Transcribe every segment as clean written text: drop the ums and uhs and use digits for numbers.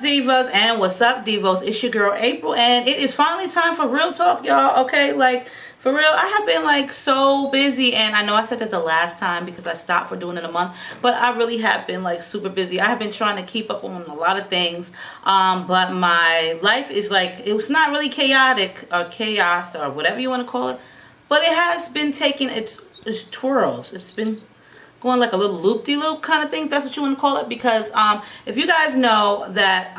Divas, and what's up, Divos? It's your girl April, and it is finally time for real talk, y'all. Okay, like for real, I have been like so busy, and I know I said that the last time because I stopped for doing it a month, but I really have been like super busy. I have been trying to keep up on a lot of things, but my life is like, it was not really chaotic or chaos or whatever you want to call it, but it has been taking its twirls. It's been going like a little loop-de-loop kind of thing, if that's what you want to call it, because if you guys know that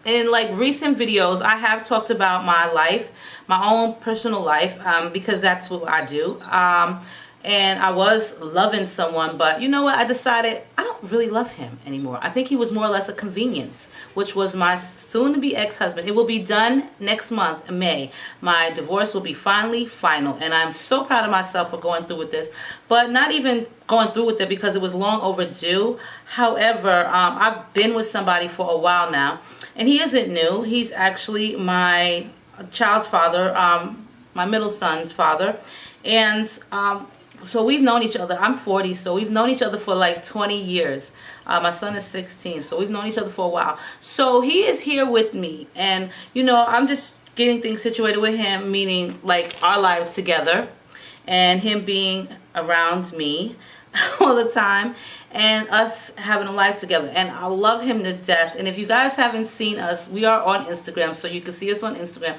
in like recent videos I have talked about my life, my own personal life, because that's what I do, and I was loving someone, but you know what, I decided I don't really love him anymore. I think he was more or less a convenience, which was my soon-to-be ex-husband. It will be done next month in May. My divorce will be finally final, and I'm so proud of myself for going through with this, but not even going through with it because it was long overdue. However, I've been with somebody for a while now, and he isn't new. He's actually my child's father, my middle son's father, and so we've known each other. I'm 40, so we've known each other for like 20 years. My son is 16, so we've known each other for a while. So he is here with me, and you know, I'm just getting things situated with him, meaning like our lives together, and him being around me all the time, and us having a life together. And I love him to death. And if you guys haven't seen us, we are on Instagram, so you can see us on Instagram.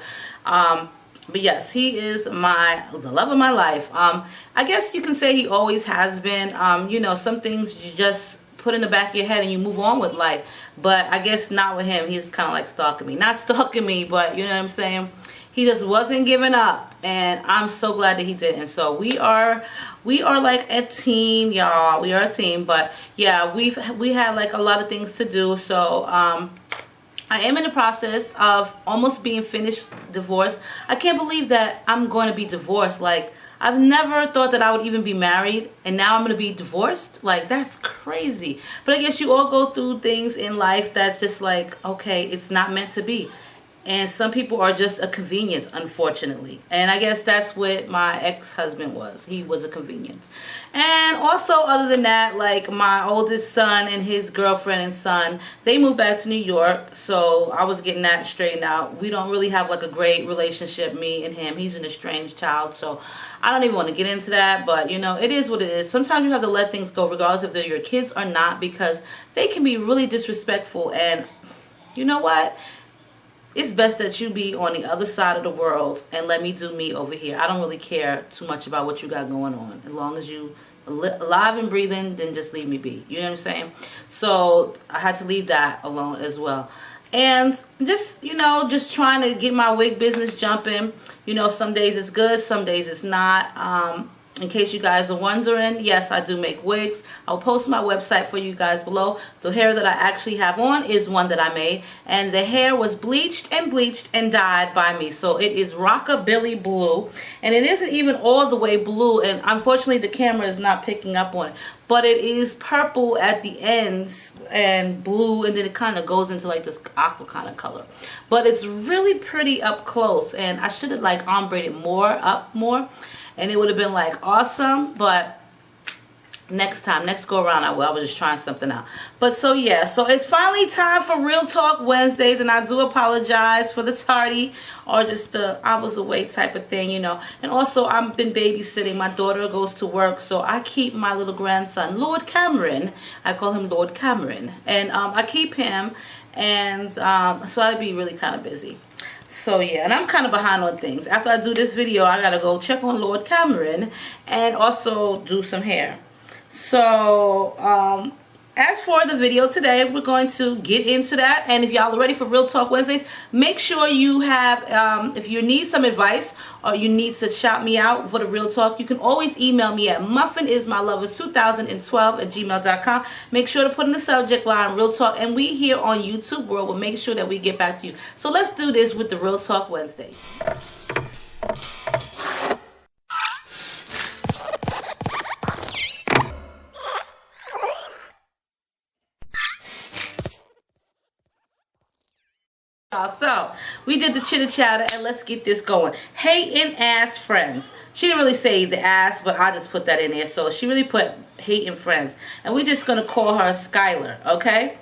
But yes, he is the love of my life. I guess you can say he always has been. You know, some things you just put in the back of your head and you move on with life. But I guess not with him. He's kind of like stalking me. Not stalking me, but you know what I'm saying? He just wasn't giving up, and I'm so glad that he didn't. So we are like a team, y'all. We are a team. But yeah, we had like a lot of things to do. So I am in the process of almost being finished divorced. I can't believe that I'm going to be divorced. Like, I've never thought that I would even be married, and now I'm going to be divorced. Like, that's crazy. But I guess you all go through things in life that's just like, okay, it's not meant to be. And some people are just a convenience, unfortunately. And I guess that's what my ex-husband was. He was a convenience. And also, other than that, like my oldest son and his girlfriend and son, they moved back to New York. So I was getting that straightened out. We don't really have like a great relationship, me and him. He's an estranged child. So I don't even want to get into that. But, you know, it is what it is. Sometimes you have to let things go, regardless if they're your kids or not, because they can be really disrespectful. And you know what? It's best that you be on the other side of the world and let me do me over here. I don't really care too much about what you got going on. As long as you alive and breathing, then just leave me be. You know what I'm saying? So I had to leave that alone as well. And just, you know, just trying to get my wig business jumping. You know, some days it's good, some days it's not. In case you guys are wondering, yes, I do make wigs. I'll post my website for you guys below. The hair that I actually have on is one that I made, and the hair was bleached and dyed by me. So it is rockabilly blue, and it isn't even all the way blue, and unfortunately the camera is not picking up on it. But it is purple at the ends and blue, and then it kind of goes into like this aqua kind of color. But it's really pretty up close, and I should have like ombreed it more, and it would have been like awesome. But next go around I will. I was just trying something out. But so yeah, so it's finally time for Real Talk Wednesdays, and I do apologize for the tardy or just the I was away type of thing, you know. And also I've been babysitting. My daughter goes to work, so I keep my little grandson, Lord Cameron. I call him Lord Cameron, and I keep him, and so I'd be really kind of busy. So yeah, and I'm kind of behind on things. After I do this video, I gotta go check on Lord Cameron and also do some hair. So as for the video today, we're going to get into that. And if y'all are ready for Real Talk Wednesdays, make sure you have, if you need some advice or you need to shout me out for the Real Talk, you can always email me at MuffinIsMyLovers2012@gmail.com. Make sure to put in the subject line Real Talk, and we here on YouTube World will make sure that we get back to you. So let's do this with the Real Talk Wednesday. So we did the chitter chatter, and let's get this going. Hating ass friends. She didn't really say the ass, but I just put that in there. So she really put hating friends, and we're just gonna call her Skylar, okay?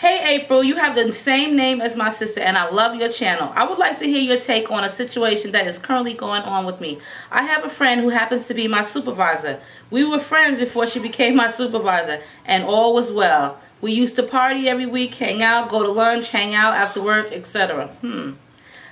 Hey April, you have the same name as my sister and I love your channel. I would like to hear your take on a situation that is currently going on with me. I have a friend who happens to be my supervisor. We were friends before she became my supervisor and all was well. We used to party every week, hang out, go to lunch, hang out after work, etc.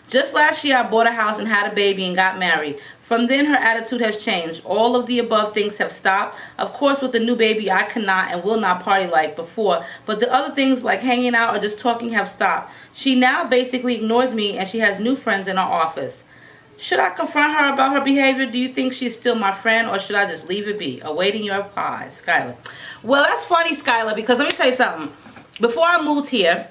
Just last year I bought a house and had a baby and got married. From then her attitude has changed. All of the above things have stopped. Of course with the new baby I cannot and will not party like before. But the other things like hanging out or just talking have stopped. She now basically ignores me and she has new friends in our office. Should I confront her about her behavior? Do you think she's still my friend or should I just leave it be? Awaiting your reply, Skylar. Well, that's funny, Skylar, because let me tell you something. Before I moved here,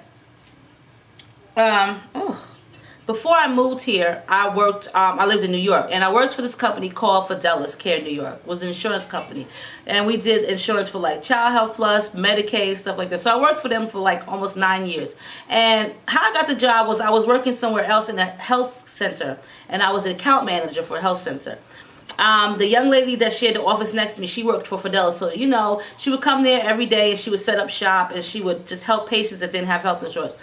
I worked, I lived in New York, and I worked for this company called Fidelis Care New York. It was an insurance company, and we did insurance for like Child Health Plus, Medicaid, stuff like that. So I worked for them for like almost 9 years. And how I got the job was I was working somewhere else in a health center, and I was an account manager for a health center. The young lady that shared the office next to me, she worked for Fidelis. So, you know, she would come there every day, and she would set up shop, and she would just help patients that didn't have health insurance.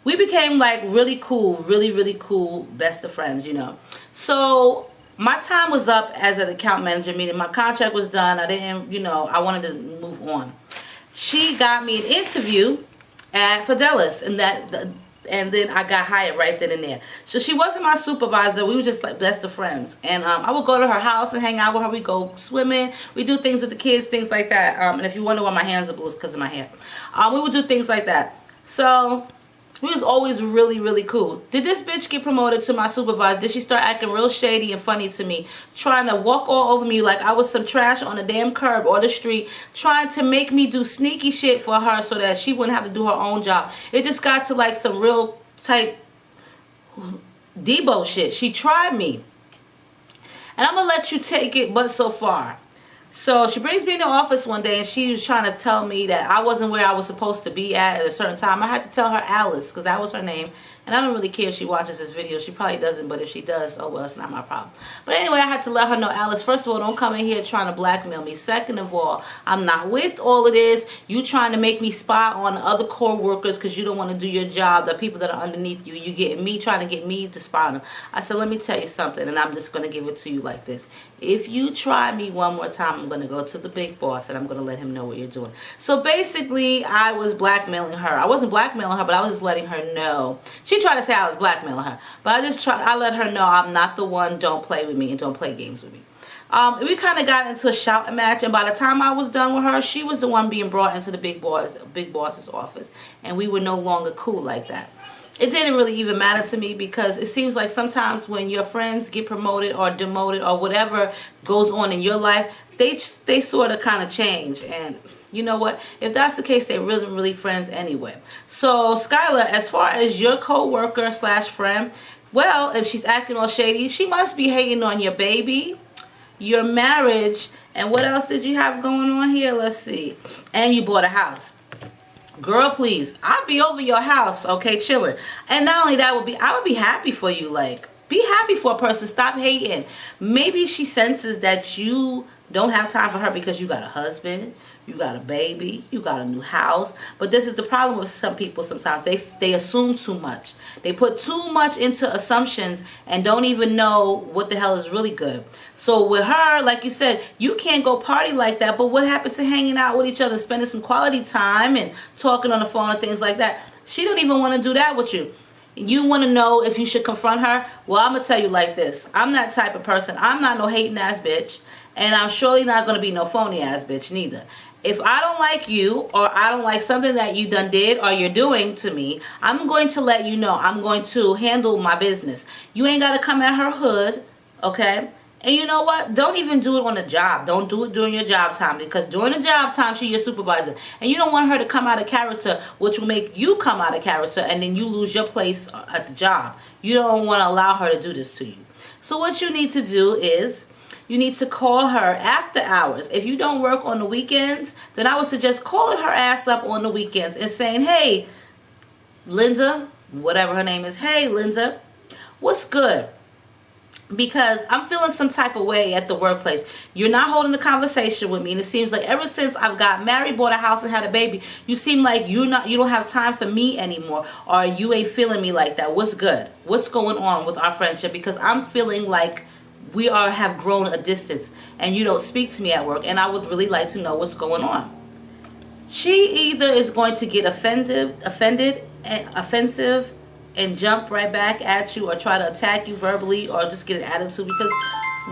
We became like really cool, really cool, best of friends, you know. So my time was up as an account manager, meaning my contract was done. I didn't, you know, I wanted to move on. She got me an interview at Fidelis, and then I got hired right then and there. So she wasn't my supervisor. We were just like best of friends. And I would go to her house and hang out with her. We go swimming. We do things with the kids, things like that. And if you wonder why my hands are blue, it's because of my hair. We would do things like that. So we was always really cool. Did this bitch get promoted to my supervisor? Did she start acting real shady and funny to me? Trying to walk all over me like I was some trash on the damn curb or the street. Trying to make me do sneaky shit for her so that she wouldn't have to do her own job. It just got to like some real type Debo shit. She tried me. And I'm going to let you take it but so far. So she brings me in the office one day and she was trying to tell me that I wasn't where I was supposed to be at a certain time. I had to tell her Alice because that was her name. And I don't really care if she watches this video. She probably doesn't, but if she does, oh well, it's not my problem. But anyway, I had to let her know, Alice, first of all, don't come in here trying to blackmail me. Second of all, I'm not with all of this. You trying to make me spy on other co-workers because you don't want to do your job, the people that are underneath you. You getting me, trying to get me to spy on them. I said, let me tell you something, and I'm just going to give it to you like this. If you try me one more time, I'm going to go to the big boss and I'm going to let him know what you're doing. So basically, I was blackmailing her. I wasn't blackmailing her, but I was just letting her know. She tried to say I was blackmailing her, but I let her know I'm not the one. Don't play with me and don't play games with me. We kind of got into a shouting match, and by the time I was done with her, she was the one being brought into the big boss's office, and we were no longer cool like that. It didn't really even matter to me because it seems like sometimes when your friends get promoted or demoted or whatever goes on in your life, they sort of kind of change. And you know what? If that's the case, they're really friends anyway. So Skylar, as far as your co-worker / friend, well, if she's acting all shady, she must be hating on your baby, your marriage, and what else did you have going on here? Let's see. And you bought a house. Girl, please, I'll be over your house, okay, chilling. And not only that, I would be happy for you. Like, be happy for a person. Stop hating. Maybe she senses that you don't have time for her because you got a husband, you got a baby, you got a new house. But this is the problem with some people sometimes. They assume too much. They put too much into assumptions and don't even know what the hell is really good. So with her, like you said, you can't go party like that. But what happened to hanging out with each other, spending some quality time and talking on the phone and things like that? She don't even want to do that with you. You want to know if you should confront her? Well, I'm going to tell you like this. I'm that type of person. I'm not no hating ass bitch. And I'm surely not going to be no phony ass bitch neither. If I don't like you or I don't like something that you done did or you're doing to me, I'm going to let you know. I'm going to handle my business. You ain't got to come at her hood, okay? And you know what? Don't even do it on the job. Don't do it during your job time, because during the job time, she's your supervisor. And you don't want her to come out of character, which will make you come out of character, and then you lose your place at the job. You don't want to allow her to do this to you. So what you need to do is you need to call her after hours. If you don't work on the weekends, then I would suggest calling her ass up on the weekends and saying, hey, Linda, whatever her name is, hey, Linda, what's good? because I'm feeling some type of way at the workplace. You're not holding a conversation with me, and it seems like ever since I've got married, bought a house, and had a baby, you seem like you don't have time for me anymore, or you ain't feeling me like that. What's good? What's going on with our friendship? Because I'm feeling like we have grown a distance, and you don't speak to me at work, and I would really like to know what's going on. She either is going to get offended, and offensive, and jump right back at you, or try to attack you verbally, or just get an attitude, because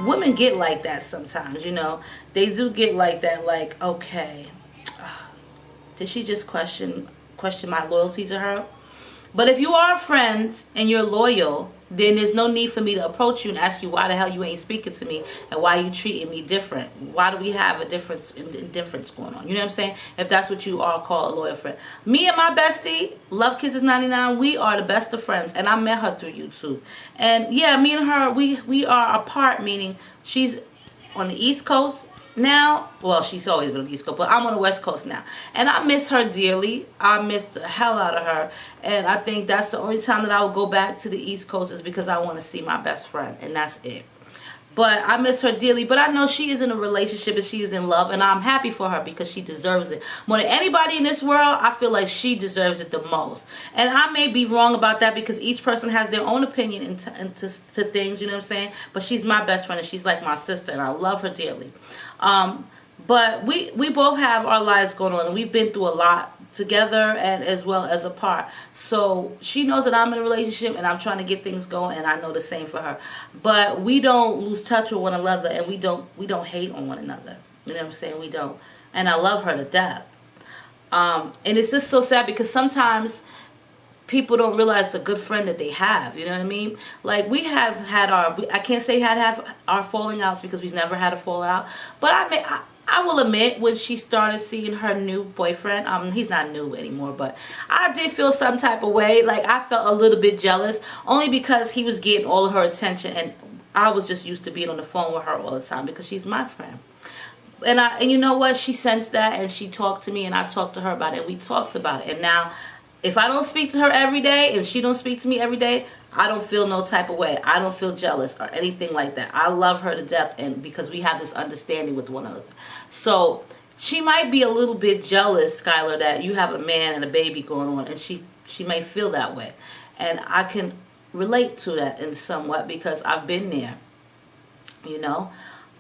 women get like that sometimes, you know. They do get like that, like, okay, did she just question my loyalty to her? But if you are friends and you're loyal, then there's no need for me to approach you and ask you why the hell you ain't speaking to me, and why you treating me different. Why do we have a difference going on? You know what I'm saying? If that's what you all call a loyal friend. Me and my bestie, Love Kisses 99, we are the best of friends, and I met her through YouTube. And yeah, me and her, we are apart, meaning she's on the East Coast now. Well, she's always been on the East Coast, but I'm on the West Coast now, and I miss her dearly. I miss the hell out of her, and I think that's the only time that I will go back to the East Coast is because I want to see my best friend, and that's it. But I miss her dearly. But I know she is in a relationship and she is in love, and I'm happy for her because she deserves it more than anybody in this world. I feel like she deserves it the most, and I may be wrong about that because each person has their own opinion into things, you know what I'm saying? But she's my best friend, and she's like my sister, and I love her dearly. But we both have our lives going on, and we've been through a lot together and as well as apart. So she knows that I'm in a relationship and I'm trying to get things going, and I know the same for her. But we don't lose touch with one another, and we don't hate on one another. You know what I'm saying? We don't. And I love her to death. And it's just so sad because sometimes people don't realize the good friend that they have. You know what I mean? Like, we have had I can't say have our falling outs because we've never had a fallout. But I will admit, when she started seeing her new boyfriend, he's not new anymore, but I did feel some type of way. Like, I felt a little bit jealous, only because he was getting all of her attention, and I was just used to being on the phone with her all the time because she's my friend. And you know what? She sensed that, and she talked to me, and I talked to her about it, and we talked about it. And now, if I don't speak to her every day, and she don't speak to me every day, I don't feel no type of way. I don't feel jealous or anything like that. I love her to death, and because we have this understanding with one another. So she might be a little bit jealous, Skylar, that you have a man and a baby going on, and she may feel that way. And I can relate to that in somewhat because I've been there, you know.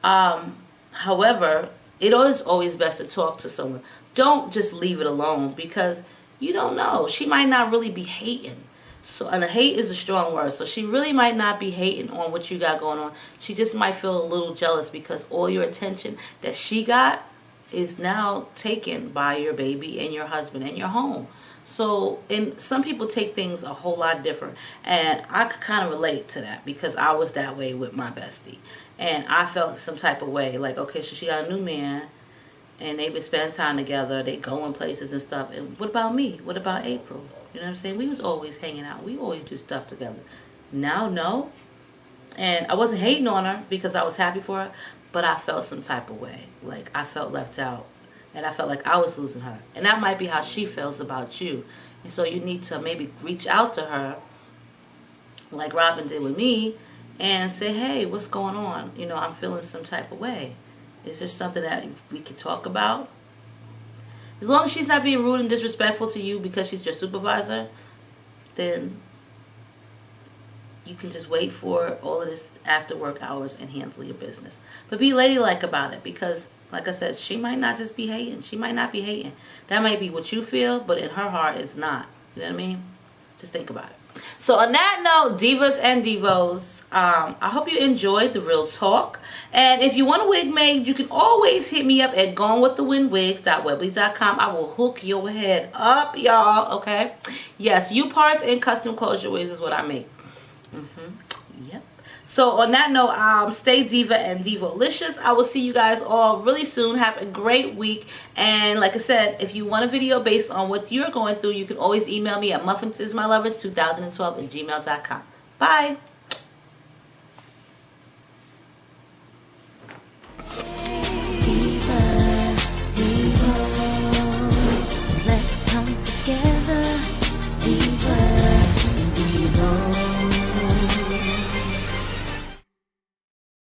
However, it is always best to talk to someone. Don't just leave it alone, because you don't know. She might not really be hating. So, and hate is a strong word. So she really might not be hating on what you got going on. She just might feel a little jealous because all your attention that she got is now taken by your baby and your husband and your home. So, and some people take things a whole lot different. And I could kind of relate to that because I was that way with my bestie. And I felt some type of way. Like, okay, so she got a new man, and they've been spending time together. They go in places and stuff. And what about me? What about April? You know what I'm saying? We was always hanging out. We always do stuff together. Now, no. And I wasn't hating on her because I was happy for her, but I felt some type of way. Like, I felt left out. And I felt like I was losing her. And that might be how she feels about you. And so you need to maybe reach out to her, like Robin did with me, and say, hey, what's going on? You know, I'm feeling some type of way. Is there something that we can talk about? As long as she's not being rude and disrespectful to you because she's your supervisor, then you can just wait for all of this after work hours and handle your business. But be ladylike about it because, like I said, she might not just be hating. She might not be hating. That might be what you feel, but in her heart, it's not. You know what I mean? Just think about it. So on that note, Divas and Devos, I hope you enjoyed the real talk. And if you want a wig made, you can always hit me up at goingwiththewinwigs.weebly.com. I will hook your head up, y'all. Okay? Yes, U-parts and custom closure wigs is what I make. Yep. So on that note, stay diva and divolicious. I will see you guys all really soon. Have a great week. And like I said, if you want a video based on what you're going through, you can always email me at MuffinIsMyLovers2012 at gmail.com. Bye.